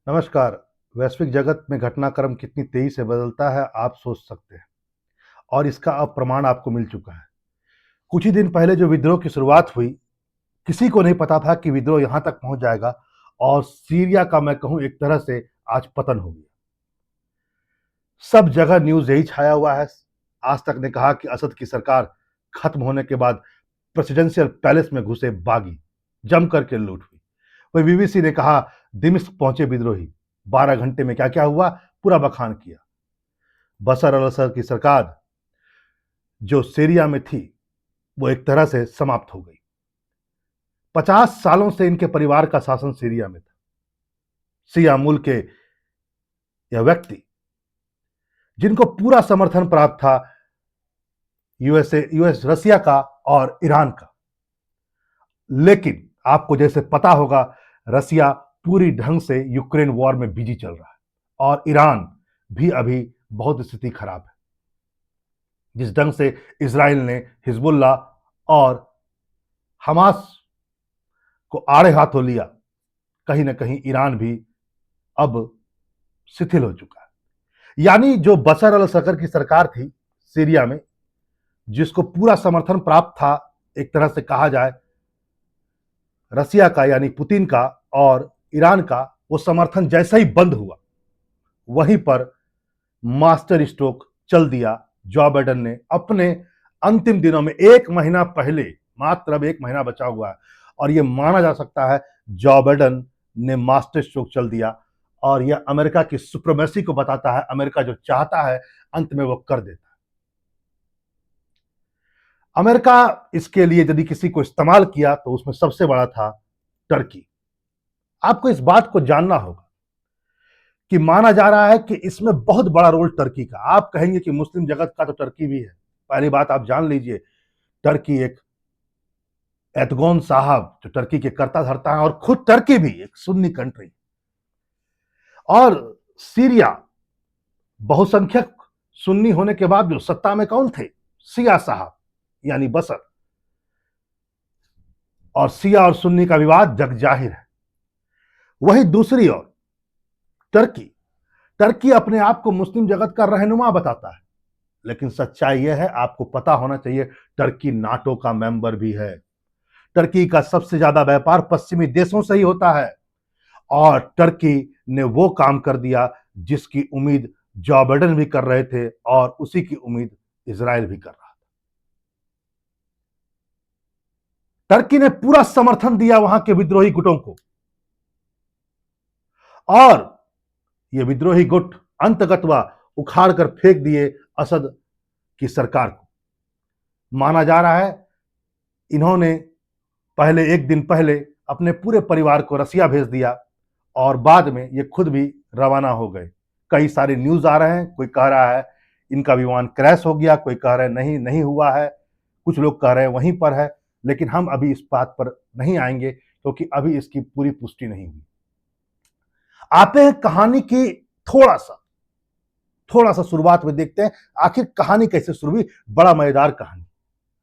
नमस्कार। वैश्विक जगत में घटनाक्रम कितनी तेजी से बदलता है आप सोच सकते हैं और इसका अब प्रमाण आपको मिल चुका है। कुछ ही दिन पहले जो विद्रोह की शुरुआत हुई, किसी को नहीं पता था कि विद्रोह यहां तक पहुंच जाएगा और सीरिया का मैं कहूं एक तरह से आज पतन हो गया। सब जगह न्यूज यही छाया हुआ है। आज तक ने कहा कि असद की सरकार खत्म होने के बाद प्रेसिडेंशियल पैलेस में घुसे बागी, जम करके लूट हुई। वही बीबीसी ने कहा दिमिश्क पहुंचे विद्रोही, 12 घंटे में क्या क्या हुआ पूरा बखान किया। बशर अल असद की सरकार जो सीरिया में थी वो एक तरह से समाप्त हो गई। 50 सालों से इनके परिवार का शासन सीरिया में था। सिया मूल के यह व्यक्ति जिनको पूरा समर्थन प्राप्त था यूएस रसिया का और ईरान का, लेकिन आपको जैसे पता होगा रसिया पूरी ढंग से यूक्रेन वॉर में बिजी चल रहा है और ईरान भी अभी बहुत स्थिति खराब है। जिस ढंग से इजराइल ने हिजबुल्ला और हमास को आड़े हाथों लिया, कहीं ना कहीं ईरान भी अब शिथिल हो चुका है। यानी जो बशर अल असद की सरकार थी सीरिया में, जिसको पूरा समर्थन प्राप्त था एक तरह से कहा जाए रसिया का यानी पुतिन का और ईरान का, वो समर्थन जैसे ही बंद हुआ वहीं पर मास्टर स्ट्रोक चल दिया जो बाइडेन ने अपने अंतिम दिनों में। 1 महीना पहले, मात्र अब 1 महीना बचा हुआ है और यह माना जा सकता है जो बाइडेन ने मास्टर स्ट्रोक चल दिया और यह अमेरिका की सुप्रीमेसी को बताता है। अमेरिका जो चाहता है अंत में वो कर देता है। अमेरिका इसके लिए यदि किसी को इस्तेमाल किया तो उसमें सबसे बड़ा था टर्की। आपको इस बात को जानना होगा कि माना जा रहा है कि इसमें बहुत बड़ा रोल टर्की का। आप कहेंगे कि मुस्लिम जगत का तो टर्की भी है। पहली बात आप जान लीजिए, टर्की एक एर्दोगान साहब जो टर्की के कर्ता धर्ता है और खुद टर्की भी एक सुन्नी कंट्री, और सीरिया बहुसंख्यक सुन्नी होने के बाद जो सत्ता में कौन थे? सिया साहब यानी बसर। और सिया और सुन्नी का विवाद जग जाहिर है। वही दूसरी ओर टर्की टर्की अपने आप को मुस्लिम जगत का रहनुमा बताता है, लेकिन सच्चाई यह है, आपको पता होना चाहिए, टर्की नाटो का मेंबर भी है। टर्की का सबसे ज्यादा व्यापार पश्चिमी देशों से ही होता है और टर्की ने वो काम कर दिया जिसकी उम्मीद जो बाइडेन भी कर रहे थे और उसी की उम्मीद इजराइल भी कर रहा था। टर्की ने पूरा समर्थन दिया वहां के विद्रोही गुटों को और ये विद्रोही गुट अंतगतवा उखाड़ कर फेंक दिए असद की सरकार को। माना जा रहा है इन्होंने पहले, एक दिन पहले अपने पूरे परिवार को रसिया भेज दिया और बाद में ये खुद भी रवाना हो गए। कई सारे न्यूज आ रहे हैं, कोई कह रहा है इनका विमान क्रैश हो गया, कोई कह रहा है नहीं नहीं हुआ है, कुछ लोग कह रहे हैं वहीं पर है, लेकिन हम अभी इस बात पर नहीं आएंगे क्योंकि अभी इसकी पूरी पुष्टि नहीं हुई। आते हैं कहानी की थोड़ा सा शुरुआत में देखते हैं आखिर कहानी कैसे शुरू हुई। बड़ा मजेदार कहानी।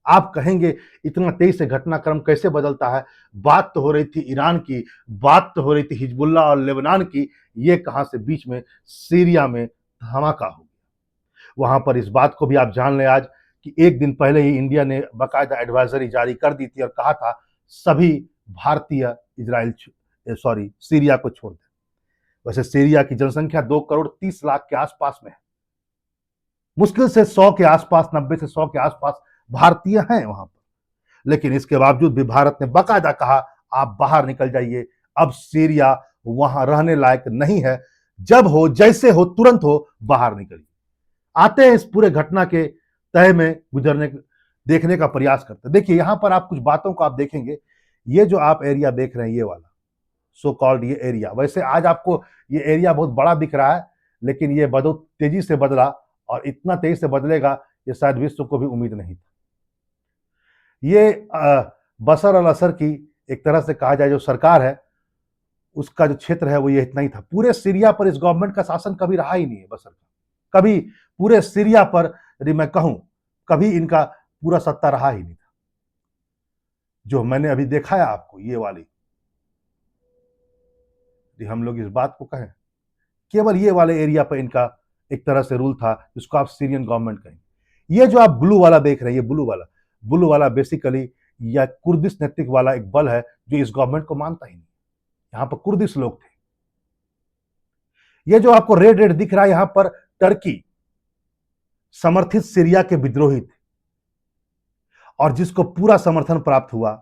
आप कहेंगे इतना तेज से घटनाक्रम कैसे बदलता है? बात तो हो रही थी ईरान की, बात तो हो रही थी हिजबुल्ला और लेबनान की, ये कहां से बीच में सीरिया में धमाका हो गया। वहां पर इस बात को भी आप जान लें आज कि एक दिन पहले ही इंडिया ने बाकायदा एडवाइजरी जारी कर दी थी और कहा था सभी भारतीय सीरिया को छोड़ दें। वैसे सीरिया की जनसंख्या 2 करोड़ 30 लाख के आसपास में है। मुश्किल से 100 के आसपास, 90 से 100 के आसपास भारतीय हैं वहां पर, लेकिन इसके बावजूद भी भारत ने बाकायदा कहा आप बाहर निकल जाइए, अब सीरिया वहां रहने लायक नहीं है, जब हो जैसे हो तुरंत हो बाहर निकलिए। आते हैं इस पूरे घटना के तह में गुजरने देखने का प्रयास करते हैं। देखिए यहां पर आप कुछ बातों को आप देखेंगे। ये जो आप एरिया देख रहे हैं, ये वाला सो कॉल्ड ये एरिया, वैसे आज आपको ये एरिया बहुत बड़ा दिख रहा है, लेकिन ये बहुत तेजी से बदला और इतना तेजी से बदलेगा ये शायद विश्व को भी उम्मीद नहीं था। ये बशर अल असद की एक तरह से कहा जाए जो सरकार है, उसका जो क्षेत्र है वो ये इतना ही था। पूरे सीरिया पर इस गवर्नमेंट का शासन कभी रहा ही नहीं है बशर का। कभी पूरे सीरिया पर यदि मैं कहूं, कभी इनका पूरा सत्ता रहा ही नहीं था। जो मैंने अभी देखा है आपको, ये वाली हम लोग इस बात को कहें, केवल ये वाले एरिया पर इनका एक तरह से रूल था जिसको आप सीरियन गवर्नमेंट कहेंगे। ये जो आप ब्लू वाला देख रहे हैं, ये ब्लू वाला बेसिकली या कुर्दिश नेतृत्व वाला एक बल है जो इस गवर्नमेंट को मानता ही नहीं। यहां पर कुर्दिश लोग थे। ये जो आपको रेड रेड दिख रहा है, यहां पर टर्की समर्थित सीरिया के विद्रोही थे और जिसको पूरा समर्थन प्राप्त हुआ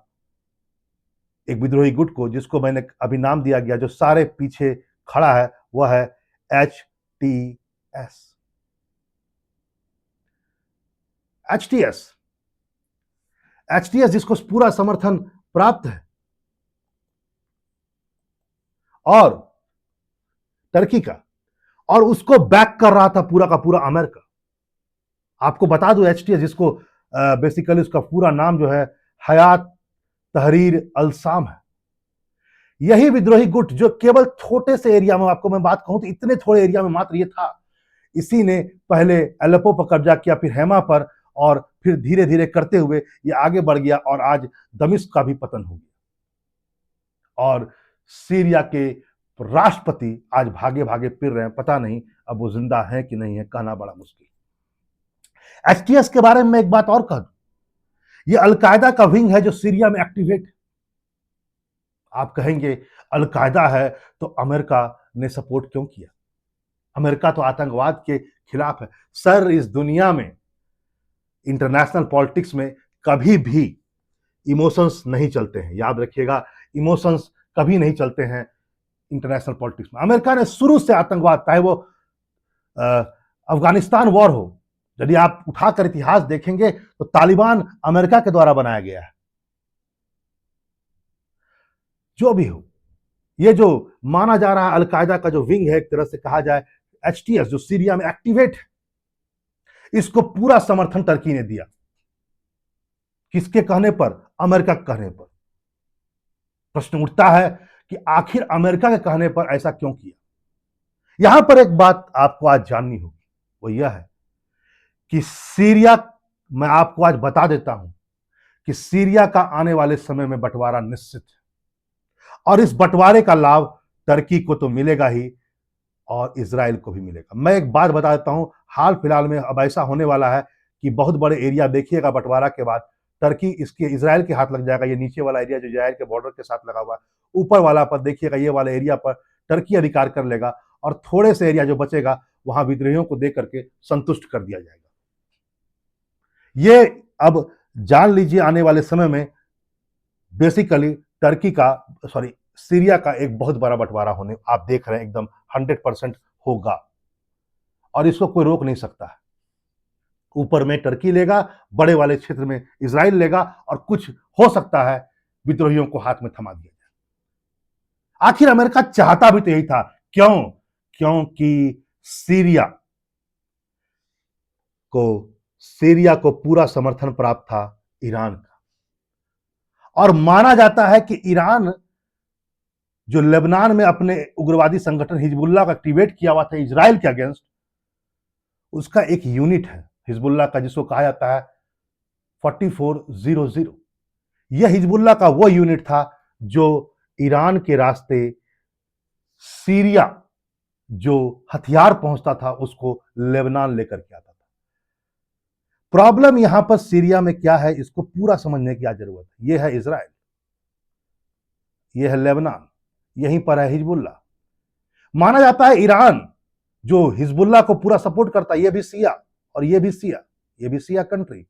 एक विद्रोही गुट को, जिसको मैंने अभी नाम दिया गया, जो सारे पीछे खड़ा है, वह है HTS। HTS जिसको पूरा समर्थन प्राप्त है और टर्की का, और उसको बैक कर रहा था पूरा का पूरा अमेरिका। आपको बता दूं, HTS जिसको बेसिकली उसका पूरा नाम जो है हयात तहरीर अल शाम है। यही विद्रोही गुट जो केवल छोटे से एरिया में, आपको मैं बात कहूं तो इतने थोड़े एरिया में मात्र ये था, इसी ने पहले अलेप्पो पर कब्जा किया, फिर हेमा पर, और फिर धीरे धीरे करते हुए ये आगे बढ़ गया और आज दमिश्क का भी पतन हो गया। और सीरिया के राष्ट्रपति आज भागे भागे फिर रहे हैं, पता नहीं अब वो जिंदा है कि नहीं है, कहना बड़ा मुश्किल। HTS के बारे में एक बात और कह दूं, ये अलकायदा का विंग है जो सीरिया में एक्टिवेट है। आप कहेंगे अलकायदा है तो अमेरिका ने सपोर्ट क्यों किया? अमेरिका तो आतंकवाद के खिलाफ है। सर, इस दुनिया में इंटरनेशनल पॉलिटिक्स में कभी भी इमोशंस नहीं चलते हैं, याद रखिएगा, इमोशंस कभी नहीं चलते हैं इंटरनेशनल पॉलिटिक्स में। अमेरिका ने शुरू से आतंकवाद, चाहे वो अफगानिस्तान वॉर हो, यदि आप उठाकर इतिहास देखेंगे तो तालिबान अमेरिका के द्वारा बनाया गया है। जो भी हो, ये जो माना जा रहा है अलकायदा का जो विंग है, एक तरह से कहा जाए HTS, जो सीरिया में एक्टिवेट है, इसको पूरा समर्थन टर्की ने दिया। किसके कहने पर? अमेरिका के कहने पर। प्रश्न उठता है कि आखिर अमेरिका के कहने पर ऐसा क्यों किया? यहां पर एक बात आपको आज जाननी होगी, वो यह है कि सीरिया, मैं आपको आज बता देता हूं कि सीरिया का आने वाले समय में बंटवारा निश्चित है, और इस बंटवारे का लाभ टर्की को तो मिलेगा ही और इजराइल को भी मिलेगा। मैं एक बात बता देता हूं, हाल फिलहाल में अब ऐसा होने वाला है कि बहुत बड़े एरिया देखिएगा बंटवारा के बाद टर्की इसके इजराइल के हाथ लग जाएगा। ये नीचे वाला एरिया जो इजराइल के बॉर्डर के साथ लगा हुआ है, ऊपर वाला पर देखिएगा, ये वाला एरिया पर टर्की अधिकार कर लेगा और थोड़े से एरिया जो बचेगा वहां विद्रोहियों को दे करके संतुष्ट कर दिया जाएगा। ये अब जान लीजिए, आने वाले समय में बेसिकली सीरिया का एक बहुत बड़ा बंटवारा होने आप देख रहे हैं, एकदम 100% होगा और इसको कोई रोक नहीं सकता है। ऊपर में टर्की लेगा, बड़े वाले क्षेत्र में इजराइल लेगा, और कुछ हो सकता है विद्रोहियों को हाथ में थमा दिया जाए। आखिर अमेरिका चाहता भी तो यही था। क्यों? क्योंकि सीरिया को पूरा समर्थन प्राप्त था ईरान का, और माना जाता है कि ईरान जो लेबनान में अपने उग्रवादी संगठन हिजबुल्लाह का एक्टिवेट किया हुआ था इजराइल के अगेंस्ट, उसका एक यूनिट है हिजबुल्लाह का जिसको कहा जाता है 4400। यह हिजबुल्लाह का वो यूनिट था जो ईरान के रास्ते सीरिया जो हथियार पहुंचता था उसको लेबनान लेकर के आता था। प्रॉब्लम यहां पर सीरिया में क्या है, इसको पूरा समझने की जरूरत है। यह है इजराइल, यह है लेबनान, यहीं पर है हिजबुल्लाह। माना जाता है ईरान जो हिजबुल्लाह को पूरा सपोर्ट करता है, यह भी शिया और यह भी शिया कंट्री।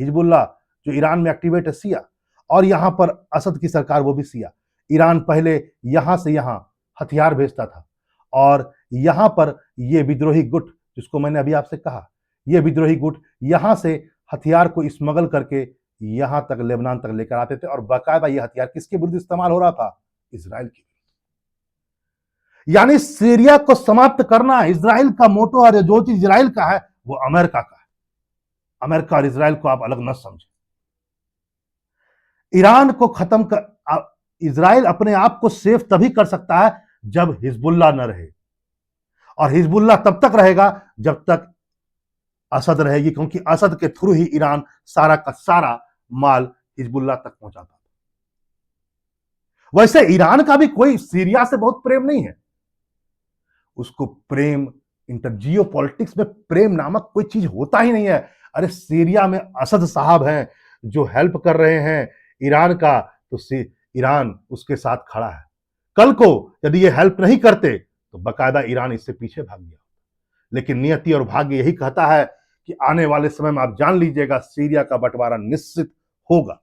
हिजबुल्लाह जो ईरान में एक्टिवेट है शिया, और यहां पर असद की सरकार वो भी शिया। ईरान पहले यहां से यहां हथियार भेजता था, और यहां पर यह विद्रोही गुट जिसको मैंने अभी आपसे कहा, यह विद्रोही गुट यहां से हथियार को स्मगल करके यहां तक लेबनान तक लेकर आते थे, और बाकायदा यह हथियार किसके विरुद्ध इस्तेमाल हो रहा था? इजराइल के। यानी सीरिया को समाप्त करना इजराइल का मोटो, और जो चीज इजराइल का है वो अमेरिका का है। अमेरिका और इजराइल को आप अलग न समझें। ईरान को खत्म कर, इजराइल अपने आप को सेफ तभी कर सकता है जब हिजबुल्लाह न रहे, और हिजबुल्लाह तब तक रहेगा जब तक असद रहेगी, क्योंकि असद के थ्रू ही ईरान सारा का सारा माल हिजबुल्लाह तक पहुंचाता था। वैसे ईरान का भी कोई सीरिया से बहुत प्रेम नहीं है। उसको प्रेम, इंटर जियो पॉलिटिक्स में प्रेम नामक कोई चीज होता ही नहीं है। अरे सीरिया में असद साहब हैं जो हेल्प कर रहे हैं ईरान का, तो ईरान उसके साथ खड़ा है। कल को यदि ये हेल्प नहीं करते तो बकायदा ईरान इससे पीछे भाग गया। लेकिन नियति और भाग्य यही कहता है कि आने वाले समय में आप जान लीजिएगा सीरिया का बंटवारा निश्चित होगा।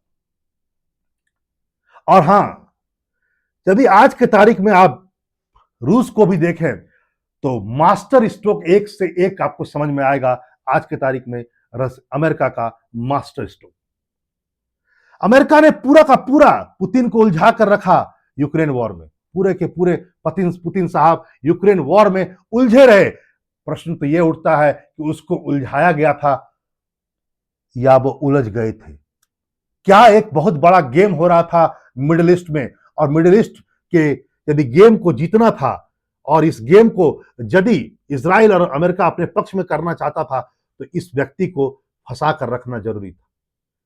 और हां, यदि आज के तारीख में आप रूस को भी देखें तो मास्टर स्ट्रोक एक से एक आपको समझ में आएगा। आज के तारीख में अमेरिका का मास्टर स्ट्रोक, अमेरिका ने पूरा का पूरा पुतिन को उलझा कर रखा यूक्रेन वॉर में। पूरे के पूरे पुतिन साहब यूक्रेन वॉर में उलझे रहे। प्रश्न तो यह उठता है कि उसको उलझाया गया था या वो उलझ गए थे? क्या एक बहुत बड़ा गेम हो रहा था मिडिल ईस्ट में, और मिडिल ईस्ट के यदि गेम को जीतना था और इस गेम को यदि इजराइल और अमेरिका अपने पक्ष में करना चाहता था तो इस व्यक्ति को फंसा कर रखना जरूरी था।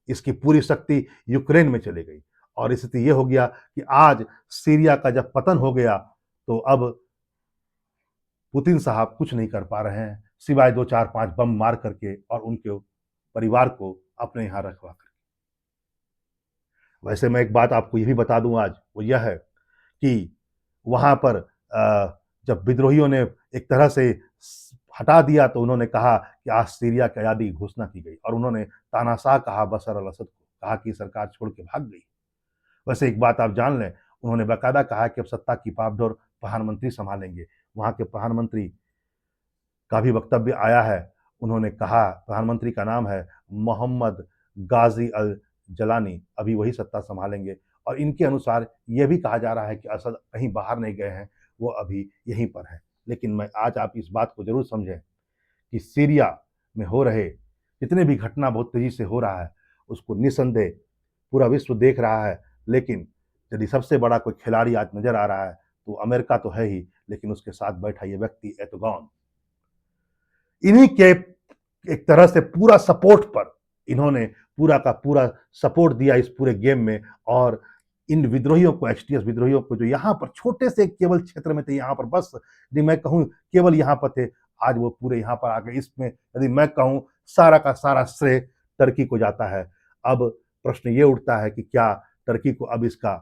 इसकी पूरी शक्ति यूक्रेन में चली गई और स्थिति यह हो गया कि आज सीरिया का जब पतन हो गया तो अब पुतिन साहब कुछ नहीं कर पा रहे हैं सिवाय 2-4-5 बम मार करके और उनके परिवार को अपने यहां रखवा कर। वैसे मैं एक बात आपको यह भी बता दूं आज, वो यह है कि वहां पर जब विद्रोहियों ने एक तरह से हटा दिया तो उन्होंने कहा कि आज सीरिया की आज़ादी की घोषणा की गई और उन्होंने तानाशाह कहा बशर अल असद को, कहा कि सरकार छोड़ के भाग गई। वैसे एक बात आप जान लें, उन्होंने बाकायदा कहा कि अब सत्ता की पापडोर प्रधानमंत्री संभालेंगे। वहां के प्रधानमंत्री का भी वक्तव्य आया है। उन्होंने कहा, प्रधानमंत्री का नाम है मोहम्मद गाजी अल जलानी, अभी वही सत्ता संभालेंगे। और इनके अनुसार यह भी कहा जा रहा है कि असद कहीं बाहर नहीं गए हैं, वो अभी यहीं पर है। लेकिन मैं आज आप इस बात को जरूर समझें कि सीरिया में हो रहे जितने भी घटना बहुत तेजी से हो रहा है उसको निसंदेह पूरा विश्व देख रहा है। लेकिन यदि सबसे बड़ा कोई खिलाड़ी आज नजर आ रहा है तो अमेरिका तो है ही, लेकिन उसके साथ बैठा ये व्यक्ति एर्दोगान, इन्हीं के एक तरह से पूरा सपोर्ट पर इन्होंने पूरा का पूरा सपोर्ट दिया इस पूरे गेम में। और इन विद्रोहियों को, एचटीएस विद्रोहियों को, जो यहाँ पर छोटे से केवल क्षेत्र में थे, यहाँ पर बस यदि मैं कहूँ केवल यहाँ पर थे, आज वो पूरे यहाँ पर आ गए। इसमें यदि मैं कहूँ सारा का सारा श्रेय टर्की को जाता है। अब प्रश्न ये उठता है कि क्या टर्की को अब इसका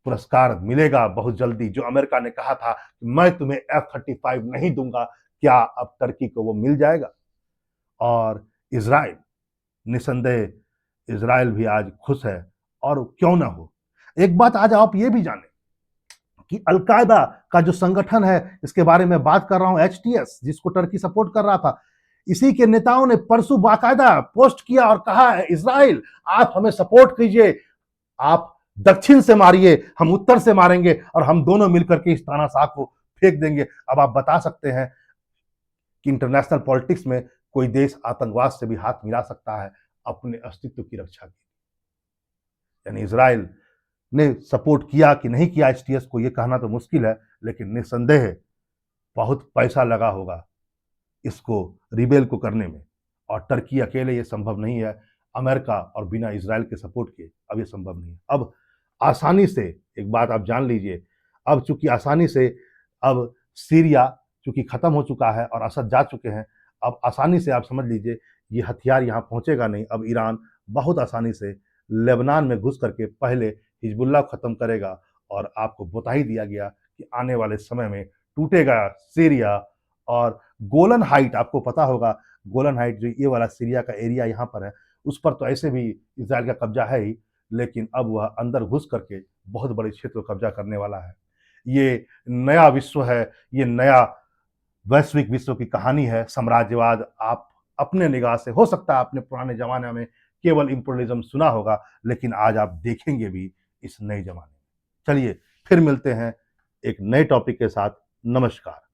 पुरस्कार मिलेगा बहुत जल्दी? जो अमेरिका ने कहा था कि मैं तुम्हें F-35 नहीं दूंगा, क्या अब टर्की को वो मिल जाएगा? और इजराइल, निसंदेह इजराइल भी आज खुश है, और क्यों ना हो। एक बात आज आप ये भी जानें कि अलकायदा का जो संगठन है, इसके बारे में बात कर रहा हूं, एचटीएस, जिसको टर्की सपोर्ट कर रहा था, इसी के नेताओं ने परसों बाकायदा पोस्ट किया और कहा है इजराइल आप हमें सपोर्ट कीजिए, आप दक्षिण से मारिए, हम उत्तर से मारेंगे और हम दोनों मिलकर के इस तानाशाह को फेंक देंगे। अब आप बता सकते हैं कि इंटरनेशनल पॉलिटिक्स में कोई देश आतंकवाद से भी हाथ मिला सकता है अपने अस्तित्व की रक्षा के? यानी इजराइल ने सपोर्ट किया कि नहीं किया एचटीएस को, यह कहना तो मुश्किल है, लेकिन निसंदेह बहुत पैसा लगा होगा इसको रिबेल को करने में, और टर्की अकेले ये संभव नहीं है। अमेरिका और बिना इजराइल के सपोर्ट के अब ये संभव नहीं है। अब आसानी से एक बात आप जान लीजिए, अब चूंकि आसानी से अब सीरिया चूंकि खत्म हो चुका है और असद जा चुके हैं, अब आसानी से आप समझ लीजिए ये हथियार यहाँ पहुंचेगा नहीं। अब ईरान बहुत आसानी से लेबनान में घुस करके पहले हिजबुल्लाह को खत्म करेगा, और आपको बता ही दिया गया कि आने वाले समय में टूटेगा सीरिया। और गोलन हाइट, आपको पता होगा गोलन हाइट जो ये वाला सीरिया का एरिया यहाँ पर है, उस पर तो ऐसे भी इजराइल का कब्जा है ही, लेकिन अब वह अंदर घुस करके बहुत बड़े क्षेत्र को कब्जा करने वाला है। ये नया विश्व है, ये नया वैश्विक विश्व की कहानी है। साम्राज्यवाद आप अपने निगाह से, हो सकता है आपने पुराने जमाने में केवल इंपोरियलिज्म सुना होगा, लेकिन आज आप देखेंगे भी इस नए जमाने में। चलिए फिर मिलते हैं एक नए टॉपिक के साथ। नमस्कार।